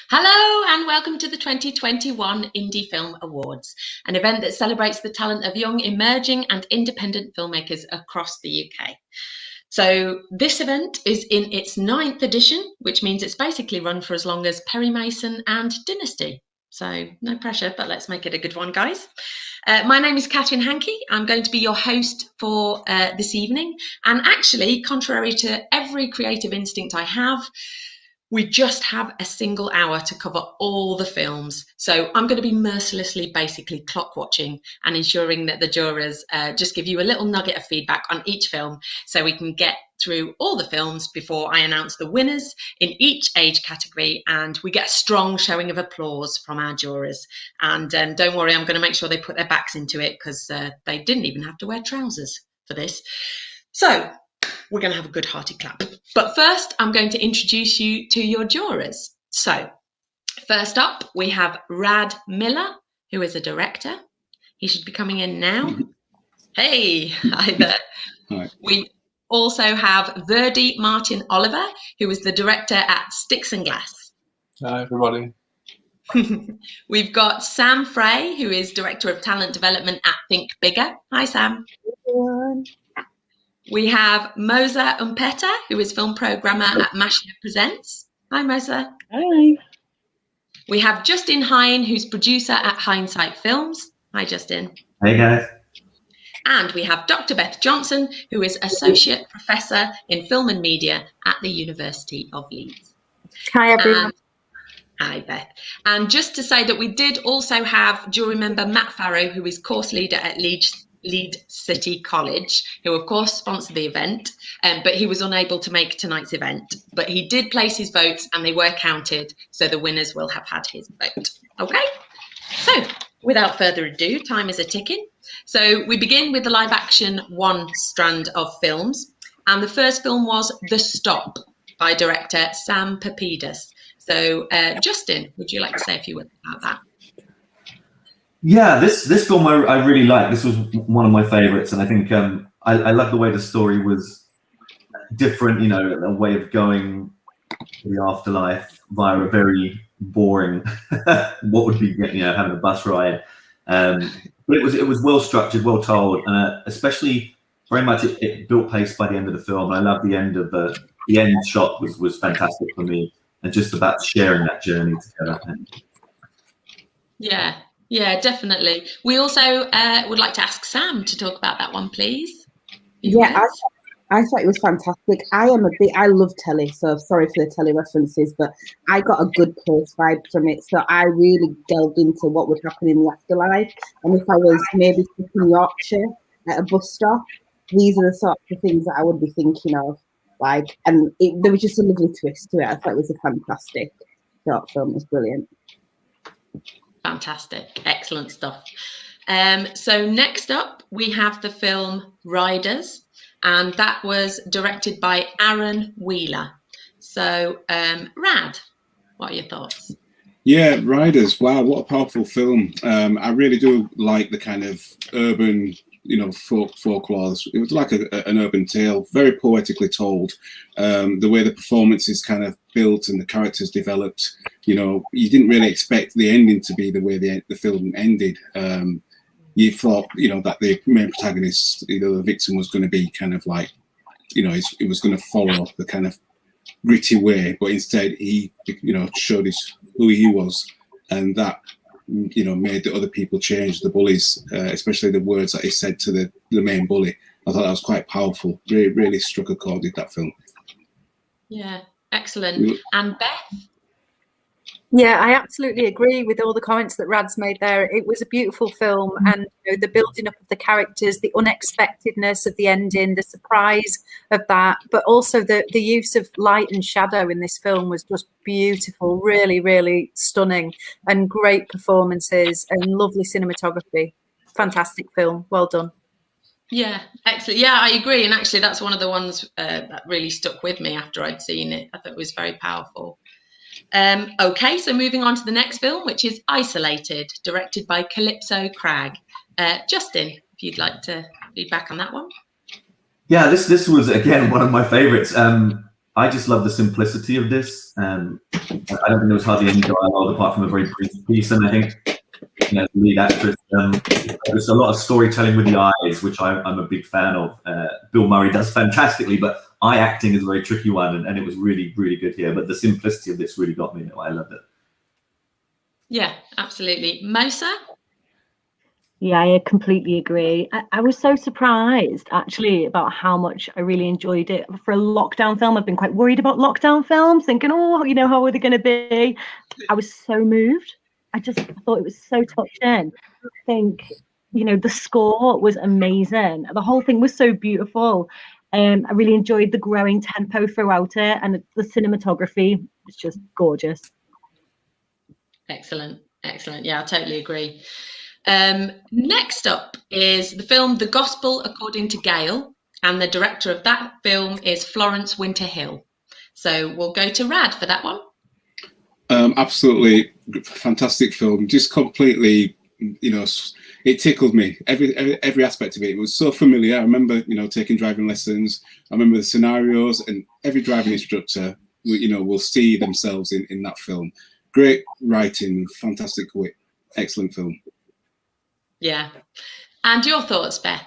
Hello and welcome to the 2021 Indie Film Awards, an event that celebrates the talent of young, emerging and independent filmmakers across the UK. So this event is in its 9th edition, which means it's basically run for as long as Perry Mason and Dynasty. So no pressure, but let's make it a good one, guys. My name is Kathryn Hanke. I'm going to be your host for this evening. And actually, contrary to every creative instinct I have, we just have a single hour to cover all the films. So I'm going to be mercilessly basically clock watching and ensuring that the jurors just give you a little nugget of feedback on each film so we can get through all the films before I announce the winners in each age category, and we get a strong showing of applause from our jurors. And don't worry, I'm going to make sure they put their backs into it because they didn't even have to wear trousers for this. So we're going to have a good hearty clap. But first, I'm going to introduce you to your jurors. So first up, we have Rad Miller, who is a director. He should be coming in now. Hey, hi there. Hi. We also have Verdy Martin Oliver, who is the director at Sticks and Glass. Hi, everybody. We've got Sam Fray, who is director of talent development at thinkBIGGER. Hi, Sam. Everyone. We have Mosa Mpetha, who is film programmer at Mashiya Presents. Hi, Mosa. Hi. We have Justin Hyne, who's producer at HyneSight Films. Hi, Justin. Hey, guys. And we have Dr. Beth Johnson, who is associate professor in film and media at the University of Leeds. Hi, everyone. Hi, Beth. And just to say that we did also have jury member Matt Farrow, who is course leader at Leeds City College, who of course sponsored the event, but he was unable to make tonight's event. But he did place his votes and they were counted, so the winners will have had his vote. Okay, so without further ado, time is a ticking. So we begin with the live action one strand of films, and the first film was The Stop by director Sam Papidis. So Justin, would you like to say a few words about that? Yeah, this film I really liked. This was one of my favorites, and I think I love the way the story was different, you know, a way of going to the afterlife via a very boring, what would be, you know, having a bus ride. But it was well structured, well told, and especially very much it built pace by the end of the film. And I love the end of the end shot was fantastic for me, and just about sharing that journey together. Yeah, definitely. We also would like to ask Sam to talk about that one, please. Yeah, I thought it was fantastic. I love telly, so sorry for the telly references, but I got a good place vibe from it. So I really delved into what would happen in the afterlife. And if I was maybe stuck in Yorkshire at a bus stop, these are the sorts of things that I would be thinking of. Like, and there was just a lovely twist to it. I thought it was a fantastic short film. It was brilliant. Fantastic, excellent stuff. So next up, we have the film Riders, and that was directed by Aaron Wheeler. So, Rad, what are your thoughts? Yeah, Riders. Wow, what a powerful film. I really do like the kind of urban, you know, folklore. It was like an urban tale, very poetically told. The way the performance is kind of built and the characters developed, you know, you didn't really expect the ending to be the way the film ended. You thought, you know, that the main protagonist, you know, the victim was going to be kind of like, you know, it was going to follow the kind of gritty way, but instead he, you know, showed who he was, and that, you know, made the other people change, the bullies, especially the words that he said to the main bully. I thought that was quite powerful. Really, really struck a chord with that film. Yeah, excellent. And Beth? Yeah, I absolutely agree with all the comments that Rad's made there. It was a beautiful film, and you know, the building up of the characters, the unexpectedness of the ending, the surprise of that, but also the use of light and shadow in this film was just beautiful, really, really stunning, and great performances and lovely cinematography. Fantastic film, well done. Yeah, excellent. Yeah, I agree. And actually, that's one of the ones that really stuck with me after I'd seen it. I thought it was very powerful. Okay, so moving on to the next film, which is Isolated, directed by Calypso Cragg. Justin, if you'd like to feedback on that one. Yeah, this was again one of my favorites. I just love the simplicity of this. I don't think there was hardly any dialogue apart from a very brief piece, and I think, you know, the lead actress, there's a lot of storytelling with the eyes, which I'm a big fan of. Bill Murray does fantastically, but eye acting is a very tricky one, and it was really, really good here. But the simplicity of this really got me. I loved it. Yeah, absolutely. Mosa? Yeah, I completely agree. I was so surprised, actually, about how much I really enjoyed it. For a lockdown film, I've been quite worried about lockdown films, thinking, oh, you know, how are they going to be? I was so moved. I thought it was so touching. I think, you know, the score was amazing. The whole thing was so beautiful. I really enjoyed the growing tempo throughout it, and the cinematography was just gorgeous. Excellent, excellent. Yeah, I totally agree. Next up is the film The Gospel According to Gail, and the director of that film is Florence Winterhill. So we'll go to Rad for that one. Absolutely fantastic film. Just completely, you know, it tickled me. Every aspect of it. It was so familiar. I remember, you know, taking driving lessons. I remember the scenarios, and every driving instructor, you know, will see themselves in that film. Great writing, fantastic wit, excellent film. Yeah. And your thoughts, Beth?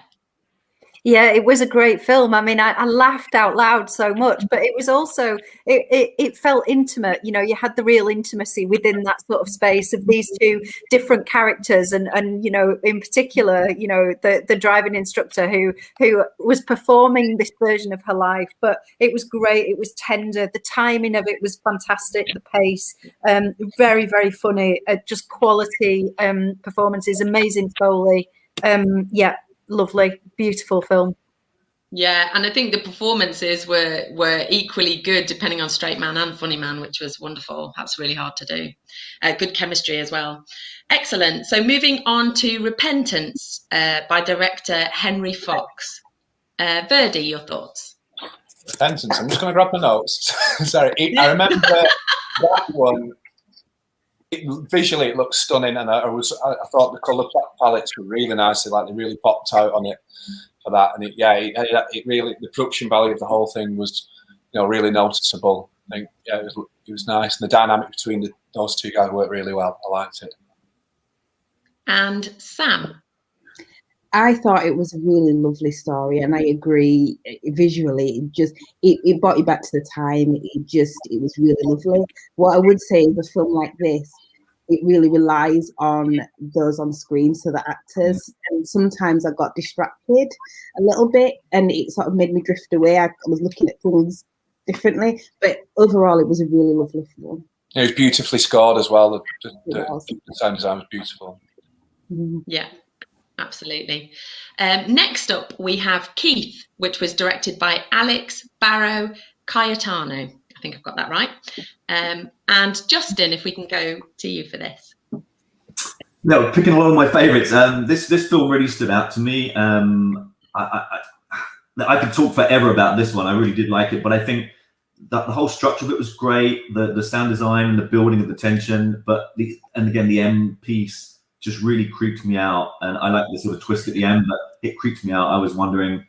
Yeah, it was a great film. I mean, I laughed out loud so much, but it was also, it felt intimate. You know, you had the real intimacy within that sort of space of these two different characters. And you know, in particular, you know, the driving instructor who was performing this version of her life. But it was great. It was tender. The timing of it was fantastic. The pace, very, very funny. Just quality performances, amazing Foley. Yeah. Lovely, beautiful film. Yeah, and I think the performances were equally good, depending on straight man and funny man, which was wonderful. That's really hard to do. Good chemistry as well. Excellent. So moving on to Repentance by director Henry Fox. Verdy, your thoughts? Repentance. I'm just going to grab my notes. Sorry, I remember that one. Visually, it looked stunning, and I thought the colour palettes were really nice. They really popped out on it for that. And it really, the production value of the whole thing was, you know, really noticeable. I think, yeah, it was nice, and the dynamic between those two guys worked really well. I liked it. And Sam? I thought it was a really lovely story, and I agree. Visually, it brought you back to the time. It was really lovely. What I would say is, a film like this, it really relies on those on screen, so the actors. And sometimes I got distracted a little bit, and it sort of made me drift away. I was looking at things differently, but overall, it was a really lovely film. It was beautifully scored as well. The sound design was beautiful. Yeah. Absolutely. Next up, we have Keith, which was directed by Alex Barrow Cayetano. I think I've got that right. And Justin, if we can go to you for this. No, picking a lot of my favourites. This film really stood out to me. I could talk forever about this one. I really did like it, but I think that the whole structure of it was great. The sound design and the building of the tension, and again the M piece just really creeped me out. And I like the sort of twist at the end, but it creeped me out. I was wondering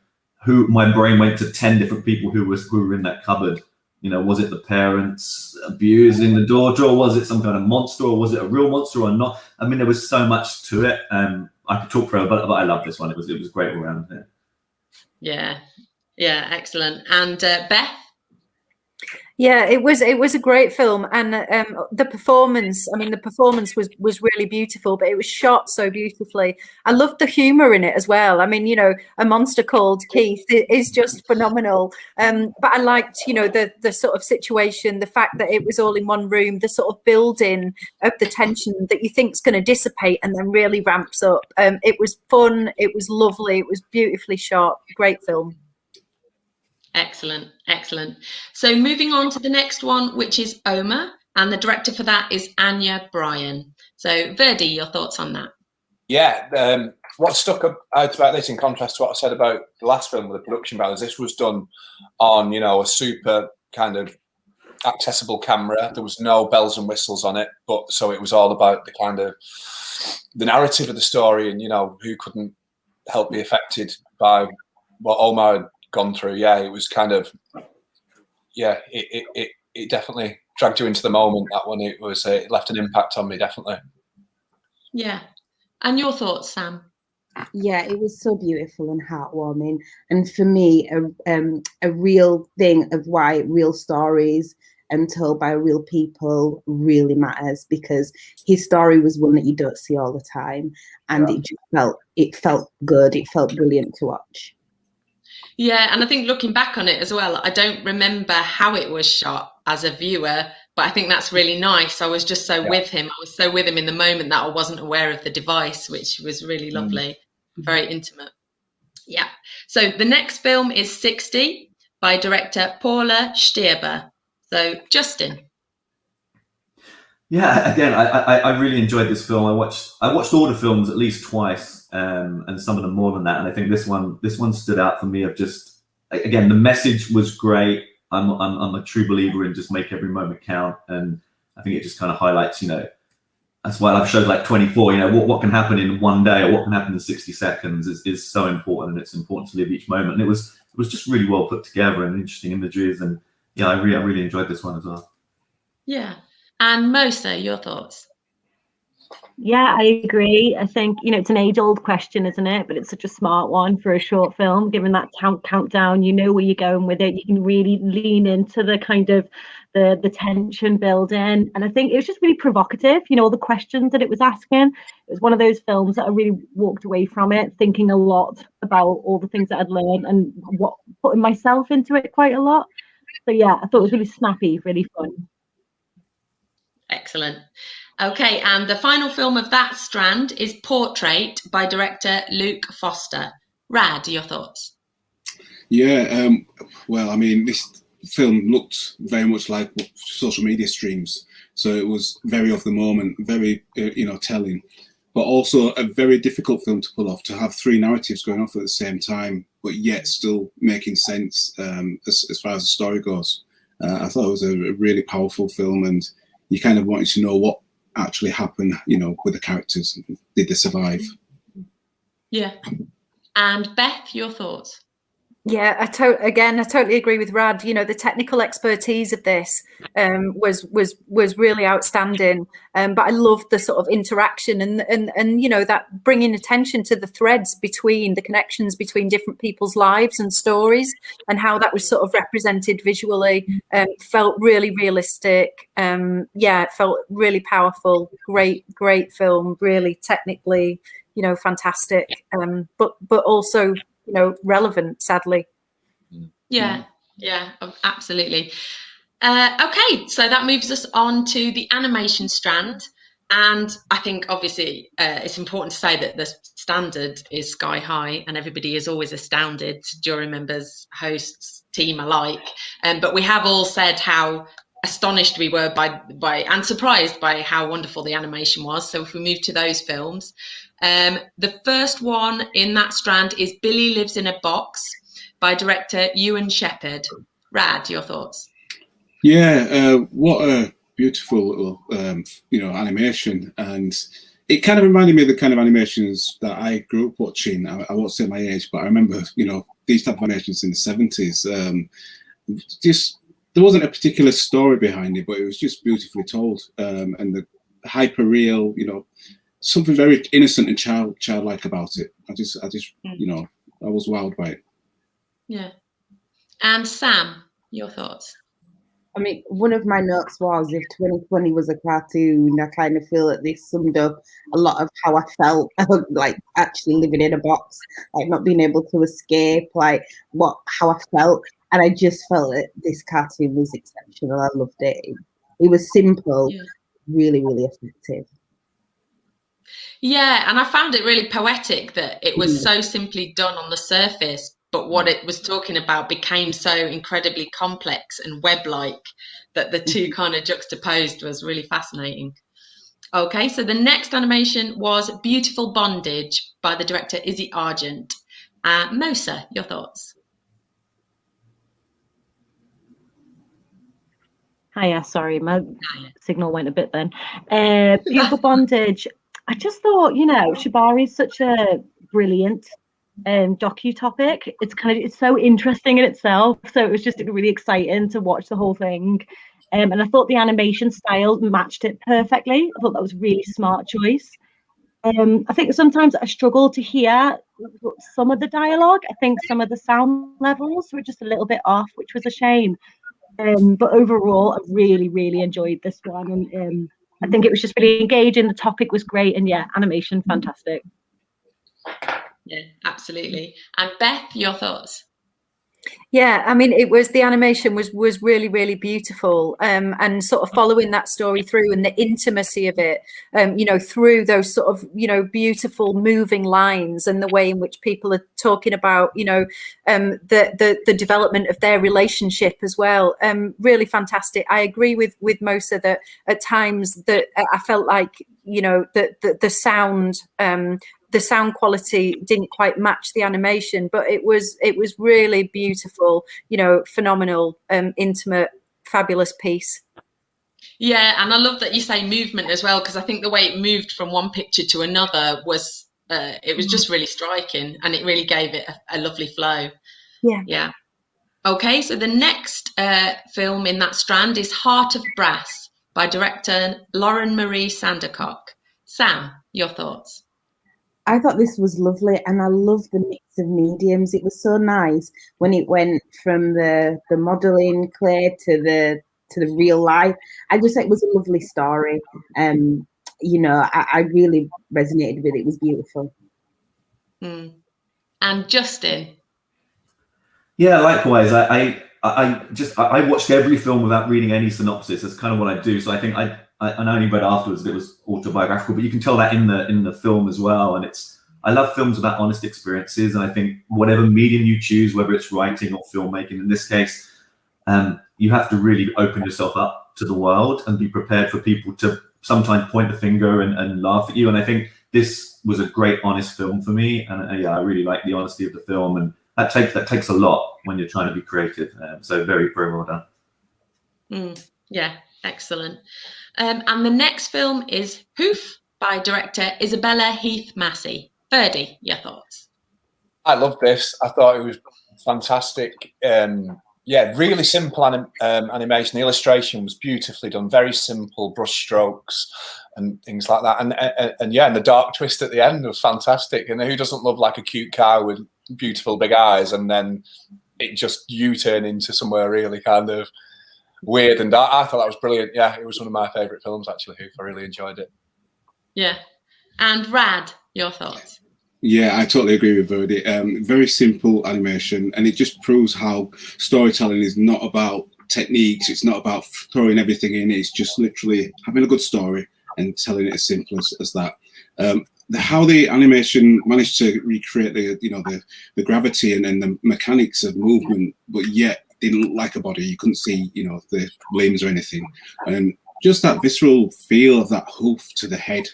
my brain went to 10 different people who were in that cupboard. You know, was it the parents abusing the daughter, or was it some kind of monster, or was it a real monster or not? I mean, there was so much to it. I could talk forever, but I love this one. It was great all around. Yeah, excellent. And Beth? Yeah, it was a great film, and the performance was really beautiful, but it was shot so beautifully. I loved the humor in it as well. I mean, you know, a monster called Keith is just phenomenal. But I liked, you know, the sort of situation, the fact that it was all in one room, the sort of building of the tension that you think is going to dissipate and then really ramps up. It was fun. It was lovely. It was beautifully shot. Great film. Excellent. So moving on to the next one, which is Oma, and the director for that is Anya Bryan. So Verdy, your thoughts on that? Yeah, what stuck out about this, in contrast to what I said about the last film with the production values, this was done on, you know, a super kind of accessible camera. There was no bells and whistles on it, but so it was all about the kind of the narrative of the story, and, you know, who couldn't help be affected by what Oma had gone through. Yeah, it was kind of yeah, it definitely dragged you into the moment. That one, it left an impact on me, definitely. Yeah. And your thoughts, Sam? Yeah, it was so beautiful and heartwarming. And for me, a real thing of why real stories and told by real people really matters, because his story was one that you don't see all the time, and it felt good. It felt brilliant to watch. Yeah, and I think looking back on it as well, I don't remember how it was shot as a viewer, but I think that's really nice. I was just so with him. I was so with him in the moment that I wasn't aware of the device, which was really lovely, very intimate. Yeah. So the next film is 60 by director Paula Stierber. So Justin. Yeah, again, I really enjoyed this film. I watched all the films at least twice, and some of them more than that. And I think this one stood out for me. Of just, again, the message was great. I'm a true believer in just make every moment count, and I think it just kind of highlights, that's why I love shows like 24. What can happen in one day or what can happen in 60 seconds is so important, and it's important to live each moment. And it was just really well put together and interesting images, and yeah, I really enjoyed this one as well. Yeah. And Mosa, your thoughts? Yeah, I agree. I think, it's an age-old question, isn't it? But it's such a smart one for a short film, given that countdown, where you're going with it. You can really lean into the kind of the tension building. And I think it was just really provocative, all the questions that it was asking. It was one of those films that I really walked away from it thinking a lot about all the things that I'd learned and putting myself into it quite a lot. So yeah, I thought it was really snappy, really fun. Excellent. Okay, and the final film of that strand is Portrait by director Luke Foster. Rad, your thoughts? Yeah, well, I mean, this film looked very much like social media streams, so it was very of the moment, very telling, but also a very difficult film to pull off, to have three narratives going off at the same time, but yet still making sense as far as the story goes. I thought it was a really powerful film, and you kind of wanted to know what actually happened, with the characters. Did they survive? Yeah. And Beth, your thoughts? Yeah, I totally agree with Rad. The technical expertise of this was really outstanding. But I loved the sort of interaction and that bringing attention to the threads between the connections between different people's lives and stories, and how that was sort of represented visually. Felt really realistic. It felt really powerful. Great film. Really technically, fantastic. But also, relevant, sadly. Yeah, absolutely. Okay, so that moves us on to the animation strand. And I think obviously it's important to say that the standard is sky high and everybody is always astounded, jury members, hosts, team alike. But we have all said how astonished we were by and surprised by how wonderful the animation was. So if we move to those films, the first one in that strand is Billy Lives in a Box by director Ewan Shepherd. Rad, your thoughts? Yeah, what a beautiful little, animation. And it kind of reminded me of the kind of animations that I grew up watching. I won't say my age, but I remember, these type of animations in the 70s. There wasn't a particular story behind it, but it was just beautifully told. And the hyper real, something very innocent and childlike about it. I was wowed by it. Yeah. And Sam, your thoughts? I mean, one of my notes was, if 2020 was a cartoon, I kind of feel that this summed up a lot of how I felt, like actually living in a box, like not being able to escape, like how I felt. And I just felt that this cartoon was exceptional. I loved it. It was simple, really, really effective. Yeah, and I found it really poetic that it was so simply done on the surface, but what it was talking about became so incredibly complex and web-like that the two kind of juxtaposed was really fascinating. Okay, so the next animation was Beautiful Bondage by the director Izzy Argent. Mosa, your thoughts? Hiya, sorry, my signal went a bit then. Beautiful Bondage. I just thought, Shibari's such a brilliant docu-topic. It's so interesting in itself. So it was just really exciting to watch the whole thing. And I thought the animation style matched it perfectly. I thought that was a really smart choice. I think sometimes I struggle to hear some of the dialogue. I think some of the sound levels were just a little bit off, which was a shame. But overall, I really, really enjoyed this one. And I think it was just really engaging. The topic was great. And yeah, animation, fantastic. Yeah, absolutely. And Beth, your thoughts? Yeah, I mean, the animation was really, really beautiful, and sort of following that story through and the intimacy of it, you know, through those sort of, you know, beautiful moving lines and the way in which people are talking about, you know, the development of their relationship as well. Really fantastic. I agree with Mosa that at times that I felt like, you know, the sound. The sound quality didn't quite match the animation, but it was really beautiful, you know, phenomenal, intimate, fabulous piece. Yeah, and I love that you say movement as well, because I think the way it moved from one picture to another was it was just really striking, and it really gave it a lovely flow. Yeah. Okay, so the next film in that strand is Heart of Brass by director Lauren Marie Sandercock. Sam, your thoughts? I thought this was lovely, and I love the mix of mediums. It was so nice when it went from the modelling clay to the real life. I just thought it was a lovely story. You know, I really resonated with it. It was beautiful. And Justin? Yeah, likewise. I watched every film without reading any synopsis. That's kind of what I do. So I think I only read afterwards that it was autobiographical, but you can tell that in the film as well. And I love films about honest experiences, and I think whatever medium you choose, whether it's writing or filmmaking, in this case, you have to really open yourself up to the world and be prepared for people to sometimes point the finger and laugh at you. And I think this was a great honest film for me, and yeah, I really like the honesty of the film, and that takes a lot when you're trying to be creative. So very, very well done. Yeah, excellent. And the next film is Hoof by director Isabella Heath Massey. Verdy, your thoughts? I love this. I thought it was fantastic. Yeah, really simple animation. The illustration was beautifully done, very simple brush strokes and things like that. And yeah, and the dark twist at the end was fantastic. And who doesn't love like a cute car with beautiful big eyes, and then it just U-turn into somewhere really kind of weird and dark. I thought that was brilliant. Yeah, it was one of my favourite films actually. I really enjoyed it. Yeah. And Rad, your thoughts? Yeah, I totally agree with Verdy. Very simple animation, and it just proves how storytelling is not about techniques. It's not about throwing everything in. It's just literally having a good story and telling it as simple as that. How the animation managed to recreate the gravity and the mechanics of movement, but yet didn't look like a body. You couldn't see, the limbs or anything, and just that visceral feel of that hoof to the head,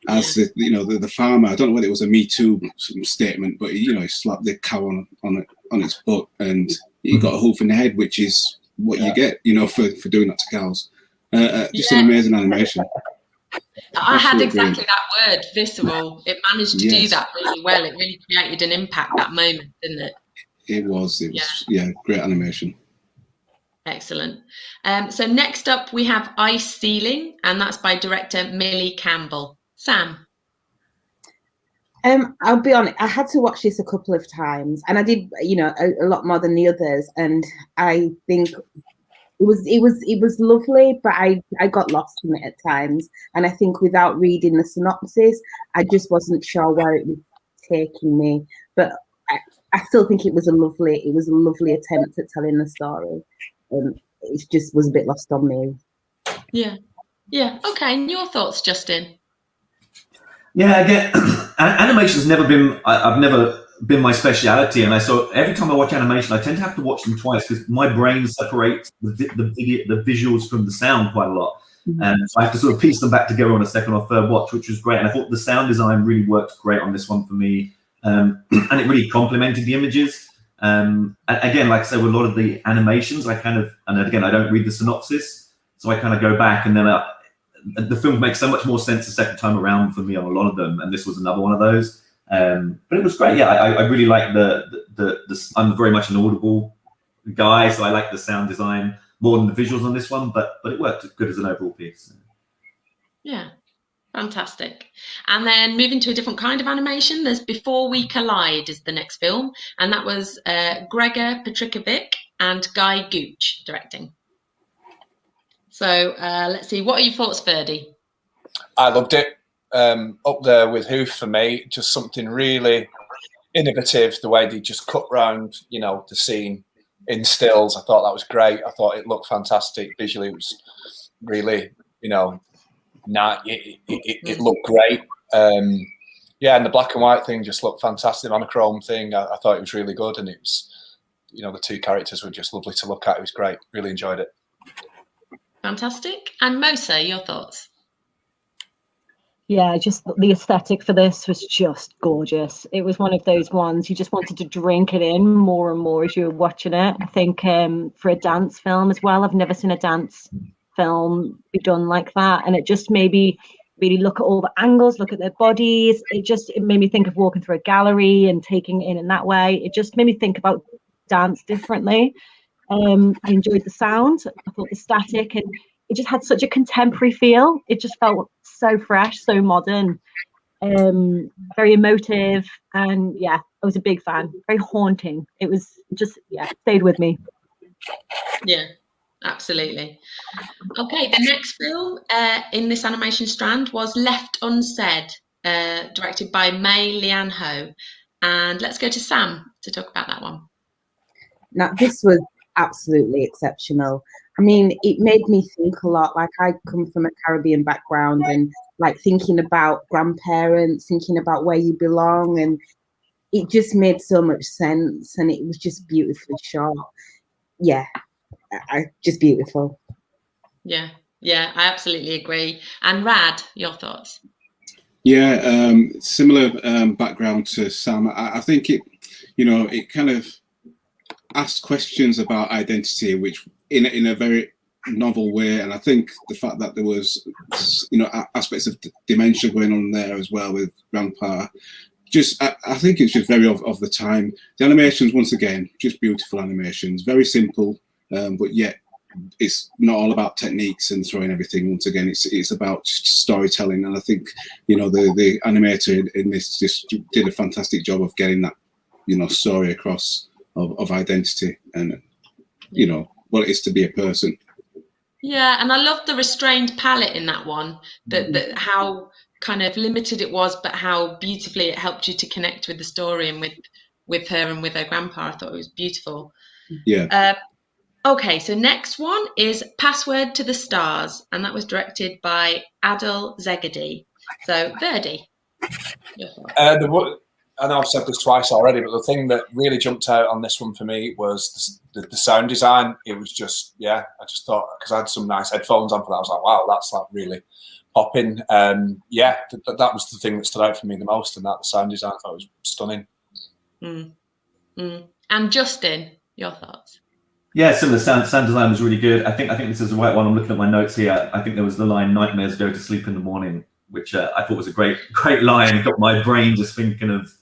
as the farmer. I don't know whether it was a Me Too statement, but he slapped the cow on its butt, and you got a hoof in the head, which is what you get, for doing that to cows. Just an amazing animation. I had exactly that word, visceral. It managed to do that really well. It really created an impact that moment, didn't it? It was great animation. Excellent. So next up we have Ice Ceiling, and that's by director Millie Campbell. Sam? I'll be honest, I had to watch this a couple of times, and I did, a lot more than the others, and I think it was lovely, but I got lost in it at times, and I think without reading the synopsis, I just wasn't sure where it was taking me. But I still think it was a lovely attempt at telling the story. It just was a bit lost on me. Yeah. Okay. And your thoughts, Justin? Yeah, again, animation's never been. I've never been my speciality, and every time I watch animation, I tend to have to watch them twice because my brain separates the visuals from the sound quite a lot, and so I have to sort of piece them back together on a second or third watch, which was great. And I thought the sound design really worked great on this one for me, and it really complemented the images. And again, like I said, with a lot of the animations, I don't read the synopsis, so I kind of go back, and then the film makes so much more sense the second time around for me on a lot of them, and this was another one of those. But it was great. Yeah, I really like the I'm very much an audible guy, so I like the sound design more than the visuals on this one, but it worked good as an overall piece. Yeah, fantastic. And then moving to a different kind of animation, there's Before We Collide is the next film, and that was Gregor Petrikovic and Guy Gooch directing. So let's see, what are your thoughts, Verdy? I loved it. Up there with Hoof for me, just something really innovative, the way they just cut round, you know, the scene in stills. I thought that was great. I thought it looked fantastic. Visually, it was really, you know, it looked great. Yeah, and the black and white thing just looked fantastic. The monochrome thing, I thought it was really good. And it was, you know, the two characters were just lovely to look at. It was great. Really enjoyed it. Fantastic. And Mosa, your thoughts? Yeah, just the aesthetic for this was just gorgeous. It was one of those ones you just wanted to drink it in more and more as you were watching it. I think for a dance film as well, I've never seen a dance film be done like that. And it just made me really look at all the angles, look at their bodies. It made me think of walking through a gallery and taking it in that way. It just made me think about dance differently. I enjoyed the sound. I thought the static, and it just had such a contemporary feel. It just felt so fresh, so modern, very emotive. And yeah, I was a big fan. Very haunting. It was just, yeah, stayed with me. Yeah, absolutely. Okay, the next film in this animation strand was Left Unsaid, directed by Mei Lian Ho. And let's go to Sam to talk about that one. Now, this was absolutely exceptional. I mean, it made me think a lot. Like, I come from a Caribbean background, and like thinking about grandparents, thinking about where you belong, and it just made so much sense, and it was just beautifully shot. Yeah, just beautiful. Yeah, I absolutely agree. And Rad, your thoughts? Yeah, similar background to Sam. I think it, you know, it kind of asked questions about identity, which in a very novel way. And I think the fact that there was, you know, aspects of dementia going on there as well with Grandpa, just I think it's just very of the time. The animations, once again, just beautiful animations, very simple, but yet it's not all about techniques and throwing everything. Once again, it's about storytelling. And I think, you know, the animator in this just did a fantastic job of getting that, you know, story across of identity and, you know, what it is to be a person. Yeah, and I love the restrained palette in that one, that how kind of limited it was, but how beautifully it helped you to connect with the story and with her and with her grandpa. I thought it was beautiful. Yeah. Okay, so next one is Password to the Stars, and that was directed by Adil Zegedi. So, Verdy, your thoughts? I know I've said this twice already, but the thing that really jumped out on this one for me was the sound design. It was just, yeah, I just thought, because I had some nice headphones on for that, I was like, wow, that's like really popping. Yeah, that was the thing that stood out for me the most, and that the sound design I thought was stunning. And Justin, your thoughts? Yeah, similar. Sound design was really good. I think this is the right one. I'm looking at my notes here. I think there was the line "Nightmares go to sleep in the morning," which I thought was a great line. It got my brain just thinking of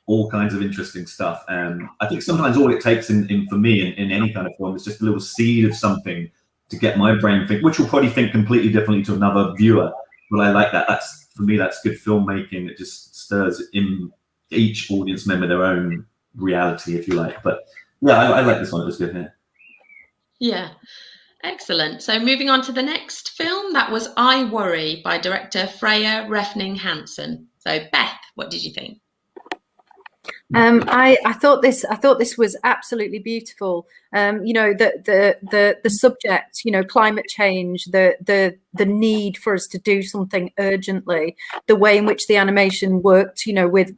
all kinds of interesting stuff. I think sometimes all it takes for me in any kind of film is just a little seed of something to get my brain think, which will probably think completely differently to another viewer. But I like that. For me, that's good filmmaking. It just stirs in each audience member their own reality, if you like. But yeah, I like this one. It was good. Yeah. Yeah, excellent. So moving on to the next film, that was I Worry by director Fray Refning-Hansen. So Beth, what did you think? I thought this was absolutely beautiful. You know, the subject, you know, climate change, the need for us to do something urgently, the way in which the animation worked, you know, with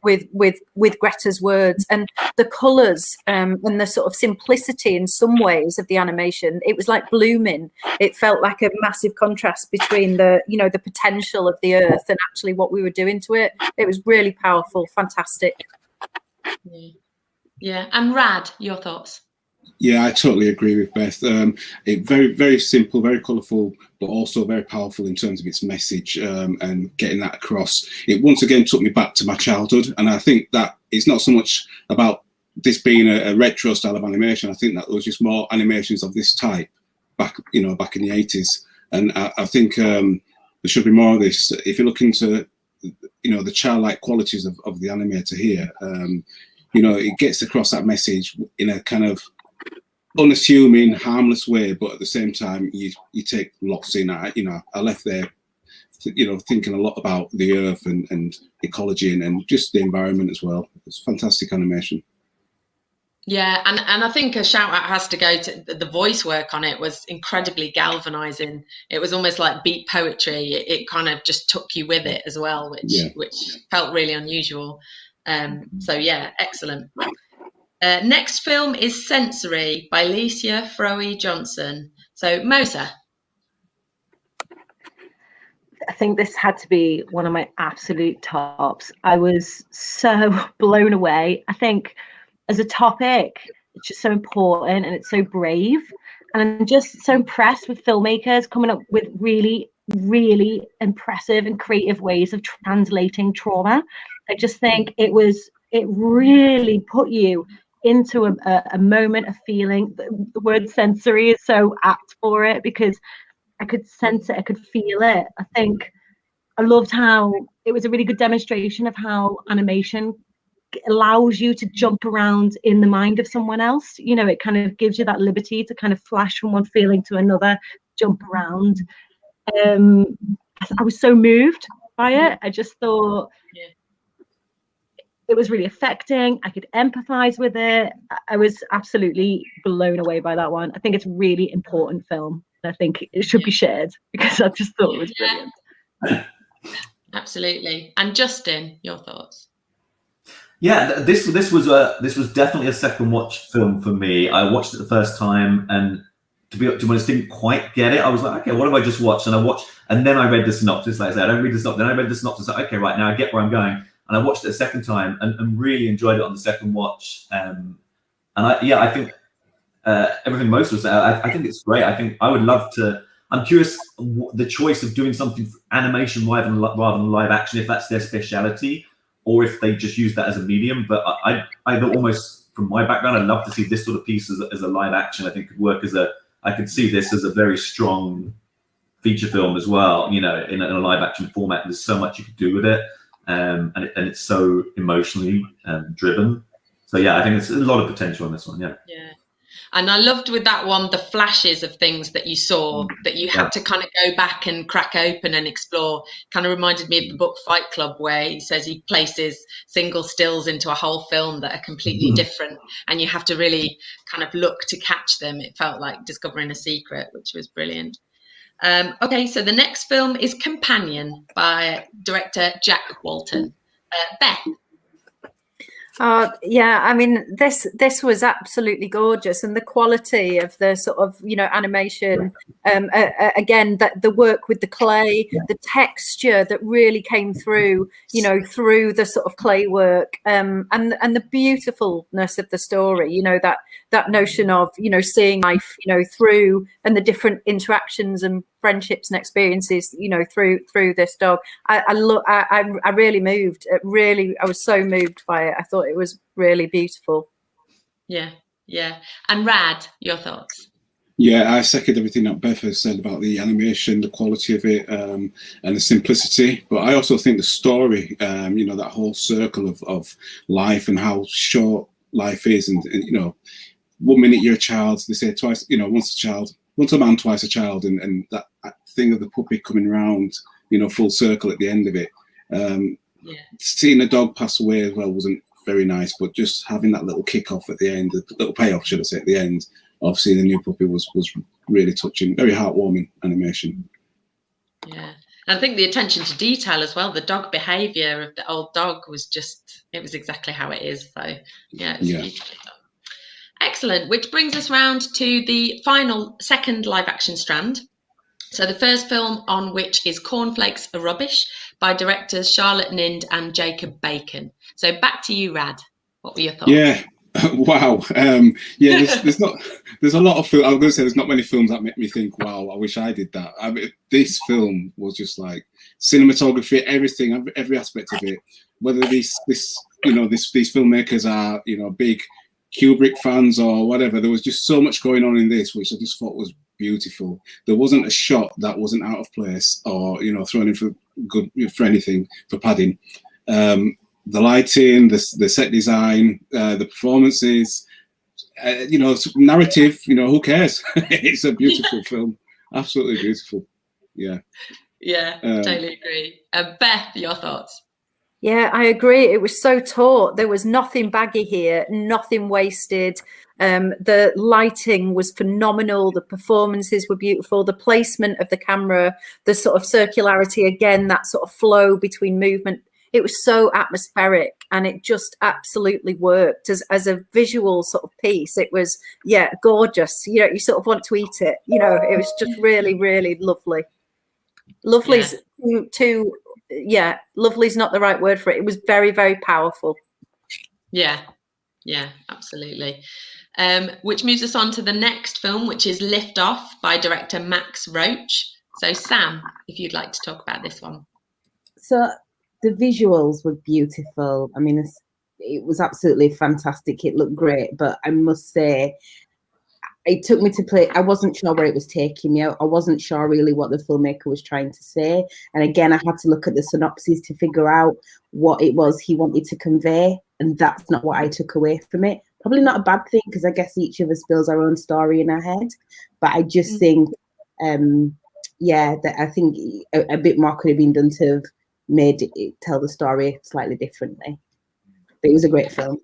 Greta's words, and the colours, and the sort of simplicity in some ways of the animation. It was like blooming. It felt like a massive contrast between the potential of the earth and actually what we were doing to it. It was really powerful, fantastic. Yeah, and Rad, your thoughts? Yeah, I totally agree with Beth. It very simple, very colourful, but also very powerful in terms of its message and getting that across. It once again took me back to my childhood, and I think that it's not so much about this being a retro style of animation. I think that there was just more animations of this type back in the 80s, and I think there should be more of this. If you're looking to, the childlike qualities of the animator here, it gets across that message in a kind of unassuming, harmless way, but at the same time, you take lots in. I left there, thinking a lot about the earth and ecology and just the environment as well. It's fantastic animation. Yeah, and I think a shout out has to go to the voice work on it. Was incredibly galvanizing. It was almost like beat poetry. It kind of just took you with it as well, which felt really unusual. So yeah, excellent. Next film is Sensory by Licia Froey Johnson. So Mosa. I think this had to be one of my absolute tops. I was so blown away. I think as a topic, it's just so important and it's so brave. And I'm just so impressed with filmmakers coming up with really, really impressive and creative ways of translating trauma. I just think it really put you into a moment of feeling. The word sensory is so apt for it because I could sense it, I could feel it. I think I loved how it was a really good demonstration of how animation allows you to jump around in the mind of someone else. It kind of gives you that liberty to kind of flash from one feeling to another, jump around. I was so moved by it. I just thought it was really affecting. I could empathize with it. I was absolutely blown away by that one. I think it's a really important film. I think it should be shared because I just thought it was brilliant. Absolutely. And Justin, your thoughts? Yeah, this was definitely a second watch film for me. I watched it the first time, and to be honest, didn't quite get it. I was like, okay, what have I just watched? And then I read the synopsis. Like I said, I don't read the synopsis. Then I read the synopsis. Like, okay, right now I get where I'm going. And I watched it a second time and really enjoyed it on the second watch. I think everything most was there. I think it's great. I think I would love to. I'm curious the choice of doing something for animation rather than live action, if that's their speciality, or if they just use that as a medium. But I almost, from my background, I'd love to see this sort of piece as a live action. I think could work I could see this as a very strong feature film as well, in a live action format. There's so much you could do with it. And it's so emotionally driven. So yeah, I think there's a lot of potential in this one. Yeah. And I loved with that one the flashes of things that you saw that you had to kind of go back and crack open and explore. Kind of reminded me of the book Fight Club, where he says he places single stills into a whole film that are completely different, and you have to really kind of look to catch them. It felt like discovering a secret, which was brilliant. Okay, so the next film is Companion by director Jack Walton. Beth. Yeah, I mean, this was absolutely gorgeous, and the quality of the sort of animation, again, that the work with the clay, the texture that really came through, through the sort of clay work, and the beautifulness of the story, that notion of seeing life, through, and the different interactions and friendships and experiences, through this dog. I really moved. I was so moved by it. I thought it was really beautiful. Yeah. And Rad, your thoughts? Yeah, I second everything that Beth has said about the animation, the quality of it, and the simplicity. But I also think the story, that whole circle of life and how short life is, and 1 minute you're a child, they say twice, once a man, twice a child, and that thing of the puppy coming around, full circle at the end of it. Seeing the dog pass away as well wasn't very nice, but just having that little kick-off at the end, the little payoff, should I say, at the end of seeing the new puppy was really touching, very heartwarming animation. Yeah, and I think the attention to detail as well, the dog behaviour of the old dog was exactly how it is. So yeah, it's beautifully done. Excellent, which brings us round to the second live action strand. So the first film on which is Cornflakes Are Rubbish by directors Charlotte Nind and Jacob Bacon. So back to you, Rad. What were your thoughts? Yeah, Wow. Yeah, there's a lot of film. I was going to say there's not many films that make me think, wow, I wish I did that. I mean, this film was just like cinematography, everything, every aspect of it. Whether these filmmakers are, big Kubrick fans or whatever, there was just so much going on in this, which I just thought was beautiful. There wasn't a shot that wasn't out of place or, thrown in for anything, for padding. The lighting, the set design, the performances, narrative, who cares? It's a beautiful film. Absolutely beautiful. Yeah. Yeah, totally agree. Beth, your thoughts? Yeah, I agree. It was so taut. There was nothing baggy here, nothing wasted. The lighting was phenomenal. The performances were beautiful. The placement of the camera, the sort of circularity, again, that sort of flow between movement. It was so atmospheric and it just absolutely worked as a visual sort of piece. It was, gorgeous. You sort of want to eat it. It was just really, really lovely. Lovely's lovely's not the right word for it. It was very, very powerful. Yeah, absolutely. Which moves us on to the next film, which is Lift Off by director Max Roach. So Sam, if you'd like to talk about this one. So the visuals were beautiful. I mean, it was absolutely fantastic. It looked great, but I must say, it took me to play. I wasn't sure where it was taking me. I wasn't sure really what the filmmaker was trying to say. And again, I had to look at the synopsis to figure out what it was he wanted to convey. And that's not what I took away from it. Probably not a bad thing, because I guess each of us builds our own story in our head. But I just think, that I think a bit more could have been done to have made it tell the story slightly differently. But it was a great film.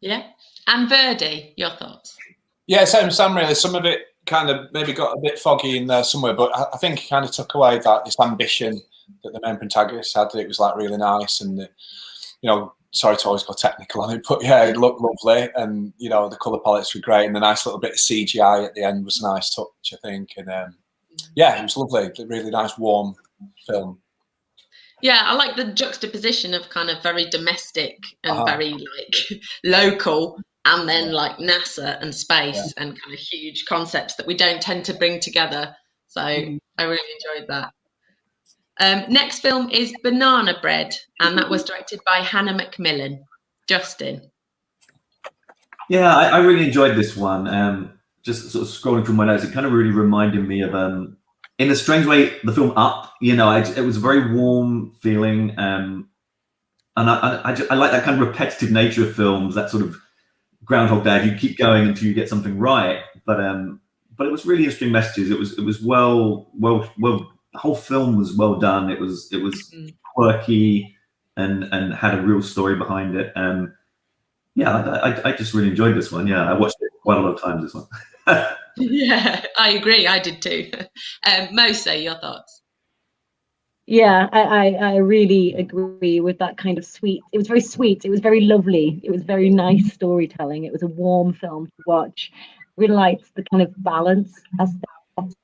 Yeah. And Verdy, your thoughts? Yeah, same Sam really. Some of it kind of maybe got a bit foggy in there somewhere, but I think he kind of took away this ambition that the main protagonist had. That it was like really nice, and sorry to always go technical on it, but yeah, it looked lovely, and the colour palettes were great, and the nice little bit of CGI at the end was a nice touch, I think, and it was lovely. A really nice, warm film. Yeah, I like the juxtaposition of kind of very domestic and very local, and then like NASA and space and kind of huge concepts that we don't tend to bring together. So I really enjoyed that. Next film is Banana Bread, and that was directed by Hannah Macmillan. Justin. Yeah, I really enjoyed this one. Just sort of scrolling through my notes, it kind of really reminded me of, in a strange way, the film Up. It was a very warm feeling, and I like that kind of repetitive nature of films, that sort of Groundhog Day. You keep going until you get something right, but it was really interesting messages. It was well. The whole film was well done. It was quirky and had a real story behind it. I just really enjoyed this one. Yeah, I watched it quite a lot of times. This one. Yeah, I agree. I did too. Mosa, your thoughts? Yeah, I really agree with that kind of sweet. It was very sweet. It was very lovely. It was very nice storytelling. It was a warm film to watch. Really liked the kind of balance aesthetic.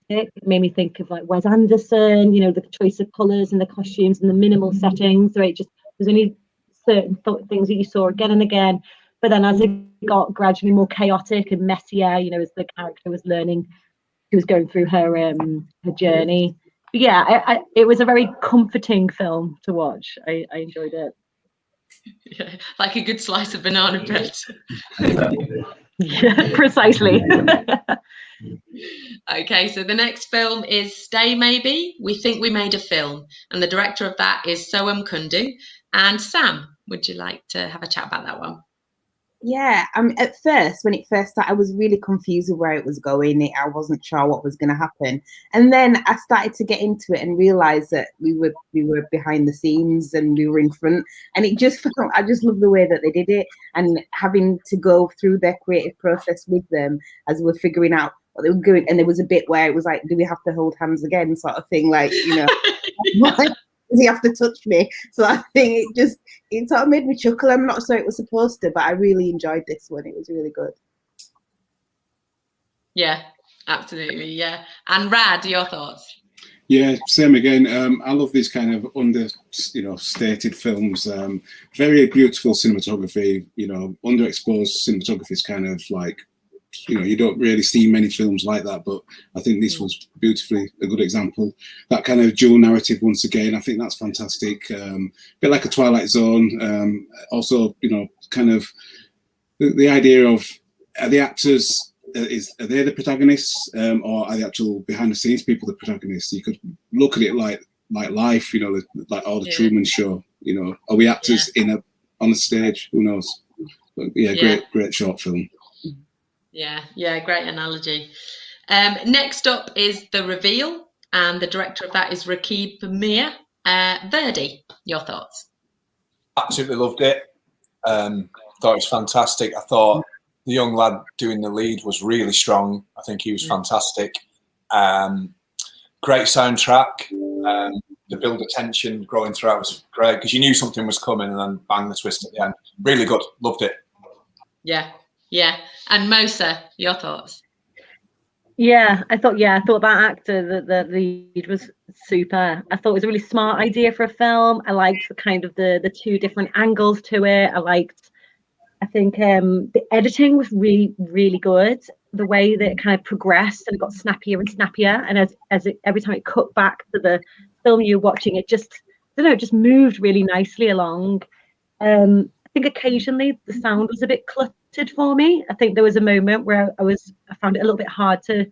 It made me think of like Wes Anderson, the choice of colours and the costumes and the minimal settings. So there's only certain things that you saw again and again. But then as it got gradually more chaotic and messier, as the character was learning, she was going through her journey. But yeah, it was a very comforting film to watch. I enjoyed it. Yeah, like a good slice of banana bread. Yeah, precisely. Okay, so the next film is Stay Maybe, We Think We Made a Film, and the director of that is Soham Kundu. And Sam, would you like to have a chat about that one? Yeah, at first, when it first started, I was really confused with where it was going. I wasn't sure what was going to happen. And then I started to get into it and realize that we were behind the scenes and we were in front. And it just felt, I just love the way that they did it, and having to go through their creative process with them as we're figuring out what they were doing. And there was a bit where it was like, do we have to hold hands again, sort of thing, like, does he have to touch me? So I think it sort of made me chuckle. I'm not sure it was supposed to, but I really enjoyed this one. It was really good. Yeah, absolutely. Yeah. And Rad, your thoughts? Yeah, same again. I love these kind of stated films. Very beautiful cinematography. Underexposed cinematography is kind of like, you don't really see many films like that. But I think this was beautifully a good example. That kind of dual narrative once again. I think that's fantastic. Bit like a Twilight Zone. Also, kind of the idea of the actors. Are they the protagonists, or are the actual behind the scenes people the protagonists? You could look at it like life, like all the Truman Show. Are we actors on a stage? Who knows? But great short film. Yeah, great analogy. Next up is The Reveal, and the director of that is Rakib Mir. Verdy, your thoughts? Absolutely loved it. Thought it was fantastic. I thought the young lad doing the lead was really strong. I think he was fantastic. Great soundtrack. The build of tension growing throughout was great because you knew something was coming, and then bang, the twist at the end. Really good. Loved it. Yeah. And Mosa, your thoughts? Yeah, I thought that actor, the lead, was super. I thought it was a really smart idea for a film. I liked the kind of the two different angles to it. I think the editing was really, really good. The way that it kind of progressed and it got snappier and snappier, and every time it cut back to the film you're watching, it just moved really nicely along. I think occasionally the sound was a bit cluttered for me. I think there was a moment where I found it a little bit hard to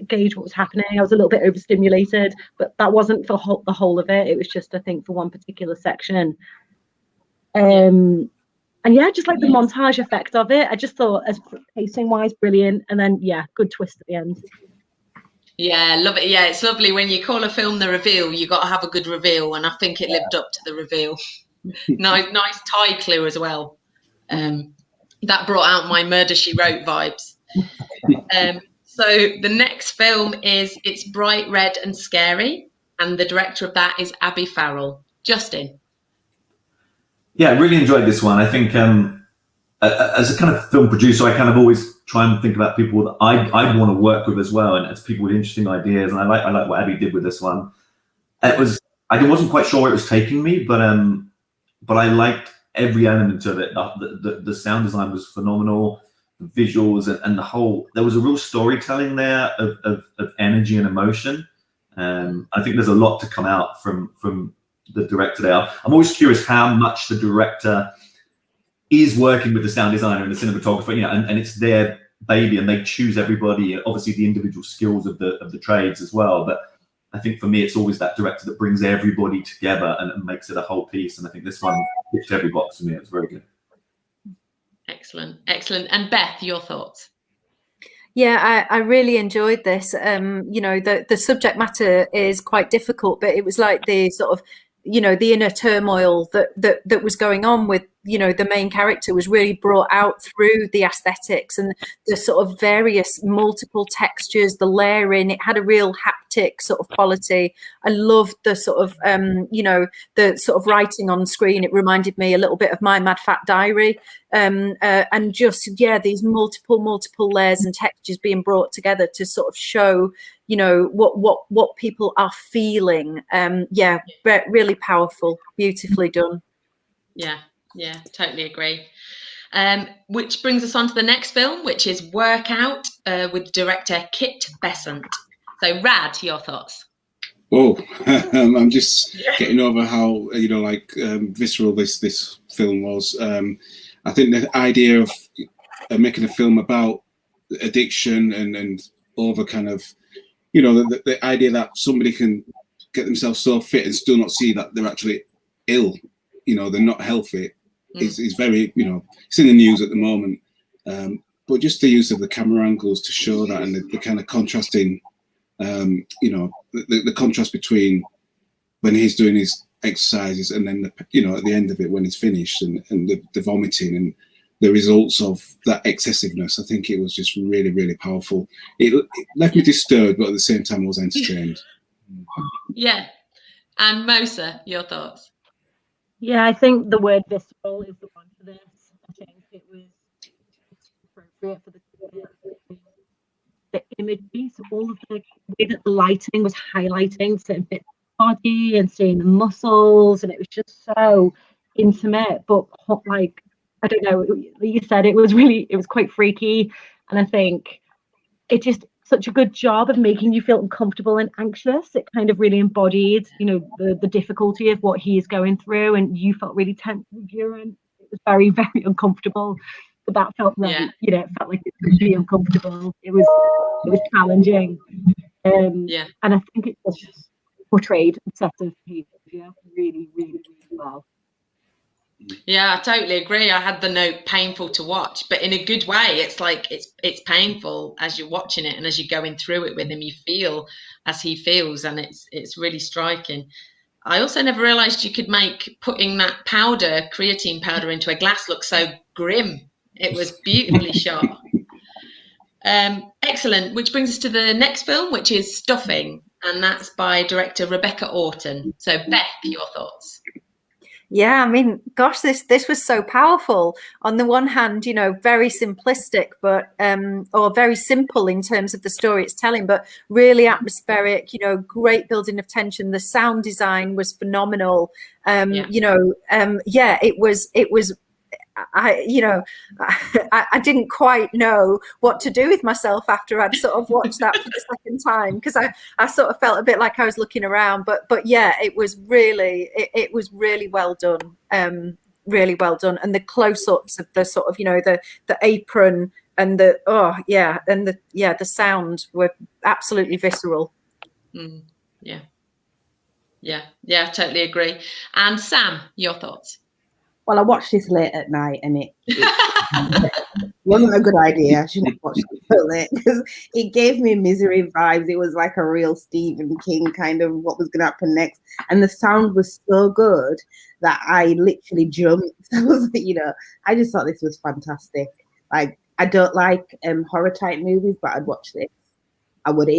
gauge what was happening. I was a little bit overstimulated, but that wasn't for the whole of it. It was just, I think, for one particular section. And just like the montage effect of it, I just thought, as pacing wise, brilliant. And then good twist at the end. Yeah, love it. Yeah, it's lovely when you call a film The Reveal. You got to have a good reveal, and I think it lived up to the reveal. nice tie clue as well. That brought out my Murder, She Wrote vibes. So the next film it's Bright Red and Scary, and the director of that is Abby Farrell. Justin. Yeah, I really enjoyed this one. I think as a kind of film producer, I kind of always try and think about people that I'd want to work with as well, and as people with interesting ideas. And I like what Abby did with this one. I wasn't quite sure where it was taking me, but I liked every element of it. The sound design was phenomenal, the visuals and the whole. There was a real storytelling there of energy and emotion. I think there's a lot to come out from the director there. I'm always curious how much the director is working with the sound designer and the cinematographer, and it's their baby, and they choose everybody. Obviously, the individual skills of the trades as well. But I think for me, it's always that director that brings everybody together and makes it a whole piece. And I think this one ticked every box for me. It was very good. Excellent. And Beth, your thoughts? Yeah, I really enjoyed this. The subject matter is quite difficult, but it was like the sort of, the inner turmoil that was going on with, the main character was really brought out through the aesthetics and the sort of various multiple textures, the layering. It had a real haptic sort of quality. I loved the sort of, the sort of writing on screen. It reminded me a little bit of My Mad Fat Diary. And just, these multiple layers and textures being brought together to sort of show, what people are feeling. Really powerful, beautifully done. Yeah, totally agree. Which brings us on to the next film, which is Workout, with director Kit Besant. So, Rad, your thoughts? Oh, I'm just getting over how visceral this film was. I think the idea of making a film about addiction and over kind of, the idea that somebody can get themselves so fit and still not see that they're actually ill, they're not healthy, is very, it's in the news at the moment. But just the use of the camera angles to show that, and the kind of contrasting, the contrast between when he's doing his exercises and then at the end of it when he's finished, and the vomiting and the results of that excessiveness. I think it was just really, really powerful. It left me disturbed, but at the same time I was entertained. Yeah. And Mosa, your thoughts? Yeah, I think the word visceral is the one for this. I think it was appropriate for the the imagery, so all of the way that the lighting was highlighting certain bits of the body and seeing the muscles, and it was just so intimate, but like, I don't know, you said it was quite freaky, and I think it just such a good job of making you feel uncomfortable and anxious. It kind of really embodied, you know, the difficulty of what he is going through, and you felt really tense with urine. It was very, very uncomfortable, but that felt right. Yeah. You know, it felt like it was really uncomfortable. It was challenging, Yeah. and I think it was just portrayed obsessive behavior really, really, really well. Yeah, I totally agree. I had the note painful to watch, but in a good way. It's like it's painful as you're watching it, and as you're going through it with him, you feel as he feels, and it's really striking. I also never realized you could make putting that powder, creatine powder, into a glass look so grim. It was beautifully shot. Excellent. Which brings us to the next film, which is Stuffing, and that's by director Rebecca Orton. So Beth, your thoughts? Yeah, I mean, gosh, this was so powerful. On the one hand, you know, very simplistic, but or very simple in terms of the story it's telling, but really atmospheric. You know, great building of tension. The sound design was phenomenal. You know, it was. I didn't quite know what to do with myself after I'd sort of watched that for the second time, because I sort of felt a bit like I was looking around, but yeah, it was really well done, really well done, and the close-ups of the sort of, you know, the apron and the sound were absolutely visceral. Yeah, totally agree. And Sam, your thoughts? Well, I watched this late at night, and it wasn't a good idea. I shouldn't have watched it so late, because it gave me misery vibes. It was like a real Stephen King kind of what was going to happen next. And the sound was so good that I literally jumped. I was, you know, I just thought this was fantastic. Like, I don't like horror type movies, but I'd watch this. I would.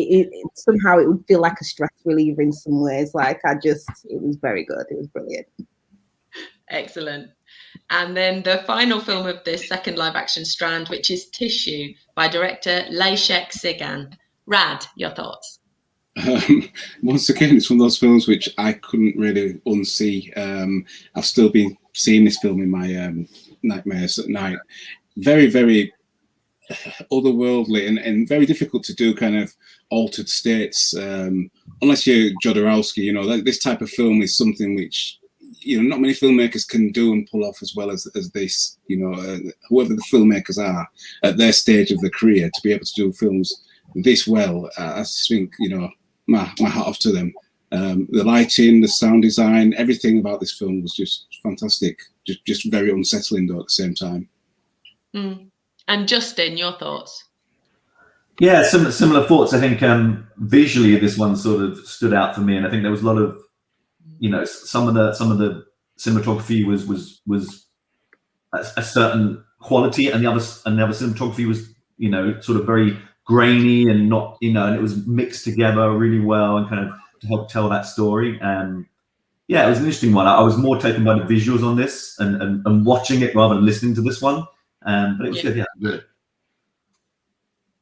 Somehow it would feel like a stress reliever in some ways. Like, it was very good. It was brilliant. Excellent. And then the final film of this second live action strand, which is Tissue by director Leszek Cygan. Rad, your thoughts? Once again, it's one of those films which I couldn't really unsee. I've still been seeing this film in my nightmares at night. Very, very otherworldly and very difficult to do kind of altered states. Unless you're Jodorowsky, you know, this type of film is something which, you know, not many filmmakers can do and pull off as well as this. You know, whoever the filmmakers are at their stage of their career, to be able to do films this well, I just think, you know, my hat off to them. The lighting, the sound design, everything about this film was just fantastic. Just very unsettling though at the same time. And Justin, your thoughts? Yeah, similar thoughts. I think visually this one sort of stood out for me, and I think there was a lot of, you know, some of the cinematography was a certain quality, and the other cinematography was, you know, sort of very grainy and not, you know, and it was mixed together really well and kind of to help tell that story. Yeah, it was an interesting one. I was more taken by the visuals on this and watching it rather than listening to this one. But it was good. Yeah, good.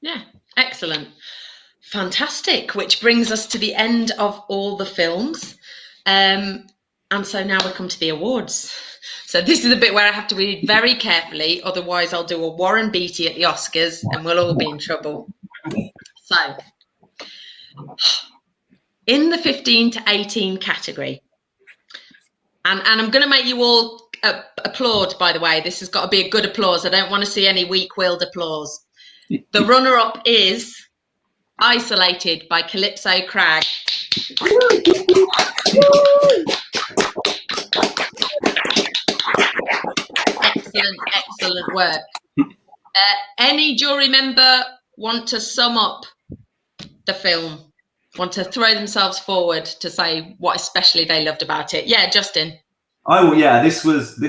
Yeah, excellent, fantastic. Which brings us to the end of all the films. And so now we come to the awards. So this is the bit where I have to read very carefully, otherwise I'll do a Warren Beatty at the Oscars and we'll all be in trouble. So, in the 15 to 18 category, and I'm going to make you all applaud, by the way. This has got to be a good applause. I don't want to see any weak-willed applause. The runner-up is Isolated by Calypso Crag. Excellent work. Any jury member want to sum up the film? Want to throw themselves forward to say what especially they loved about it? Yeah, Justin. Oh yeah, this was